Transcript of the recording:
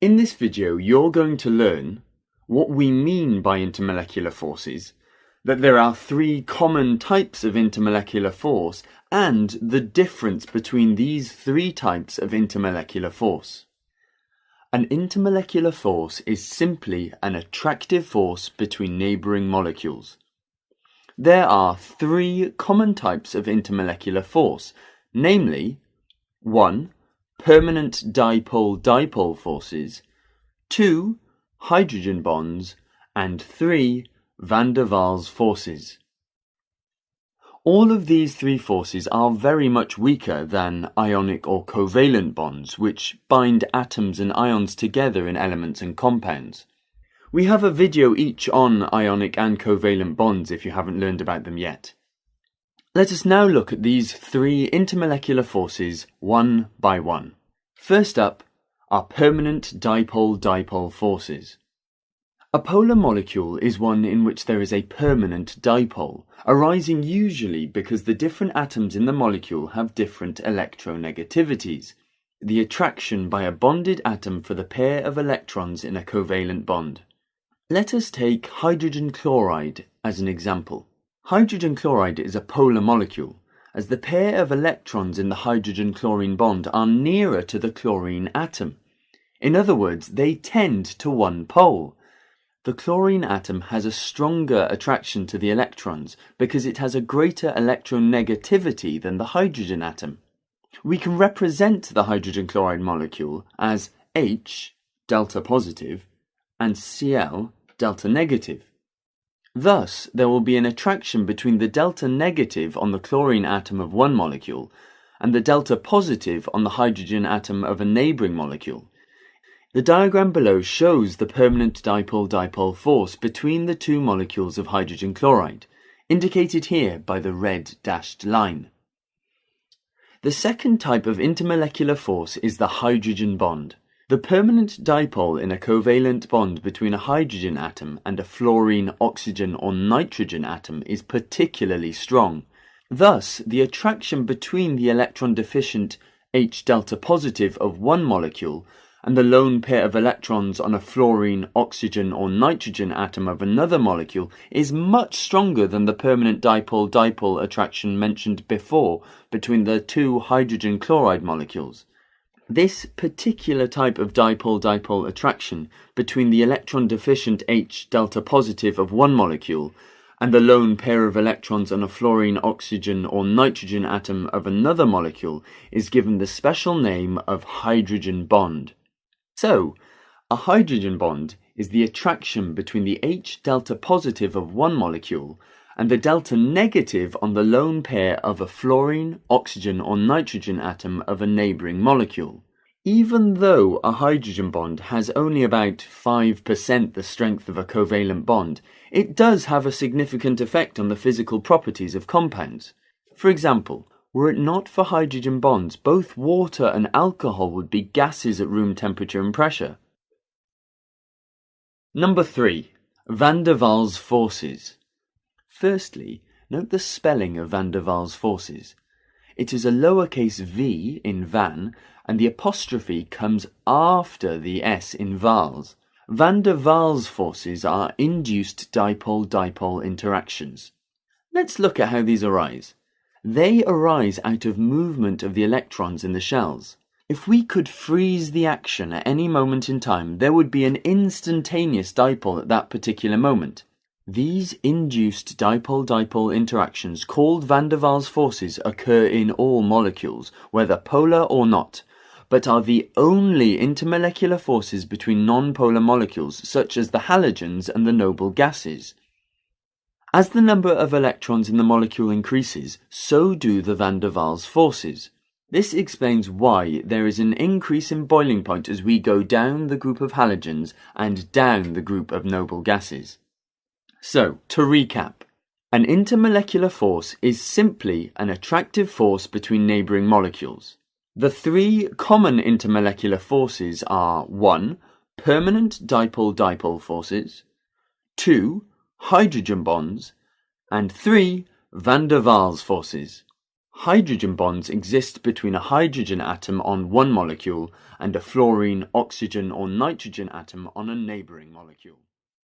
In this video, you're going to learn what we mean by intermolecular forces, that there are three common types of intermolecular force, and the difference between these three types of intermolecular force. An intermolecular force is simply an attractive force between neighbouring molecules. There are three common types of intermolecular force, namely 1. Permanent dipole-dipole forces, 2. Hydrogen bonds, and 3. Van der Waals forces. All of these three forces are very much weaker than ionic or covalent bonds, which bind atoms and ions together in elements and compounds. We have a video each on ionic and covalent bonds if you haven't learned about them yet. Let us now look at these three intermolecular forces one by one. First up are permanent dipole-dipole forces. A polar molecule is one in which there is a permanent dipole, arising usually because the different atoms in the molecule have different electronegativities, the attraction by a bonded atom for the pair of electrons in a covalent bond. Let us take hydrogen chloride as an example. Hydrogen chloride is a polar molecule, as the pair of electrons in the hydrogen-chlorine bond are nearer to the chlorine atom. In other words, they tend to one pole. The chlorine atom has a stronger attraction to the electrons because it has a greater electronegativity than the hydrogen atom. We can represent the hydrogen chloride molecule as H, delta positive, and Cl, delta negative. Thus, there will be an attraction between the delta negative on the chlorine atom of one molecule and the delta positive on the hydrogen atom of a neighbouring molecule. The diagram below shows the permanent dipole-dipole force between the two molecules of hydrogen chloride, indicated here by the red dashed line. The second type of intermolecular force is the hydrogen bond. The permanent dipole in a covalent bond between a hydrogen atom and a fluorine, oxygen or nitrogen atom is particularly strong. Thus, the attraction between the electron-deficient H delta positive of one molecule and the lone pair of electrons on a fluorine, oxygen or nitrogen atom of another molecule is much stronger than the permanent dipole-dipole attraction mentioned before between the two hydrogen chloride molecules. This particular type of dipole-dipole attraction between the electron-deficient H delta positive of one molecule and the lone pair of electrons on a fluorine, oxygen or nitrogen atom of another molecule is given the special name of hydrogen bond. So, a hydrogen bond is the attraction between the H delta positive of one molecule and the delta negative on the lone pair of a fluorine, oxygen or nitrogen atom of a neighbouring molecule. Even though a hydrogen bond has only about 5% the strength of a covalent bond, it does have a significant effect on the physical properties of compounds. For example, were it not for hydrogen bonds, both water and alcohol would be gases at room temperature and pressure. Number 3. Van der Waals forces. Firstly, note the spelling of van der Waals forces. It is a lowercase v in van, and the apostrophe comes after the s in Waals. Van der Waals forces are induced dipole-dipole interactions. Let's look at how these arise. They arise out of movement of the electrons in the shells. If we could freeze the action at any moment in time, there would be an instantaneous dipole at that particular moment. These induced dipole-dipole interactions, called van der Waals forces, occur in all molecules, whether polar or not, but are the only intermolecular forces between non-polar molecules, such as the halogens and the noble gases. As the number of electrons in the molecule increases, so do the van der Waals forces. This explains why there is an increase in boiling point as we go down the group of halogens and down the group of noble gases. So, to recap, an intermolecular force is simply an attractive force between neighbouring molecules. The three common intermolecular forces are 1. Permanent dipole-dipole forces, 2. Hydrogen bonds, and 3. Van der Waals forces. hydrogen bonds exist between a hydrogen atom on one molecule and a fluorine, oxygen or nitrogen atom on a neighbouring molecule.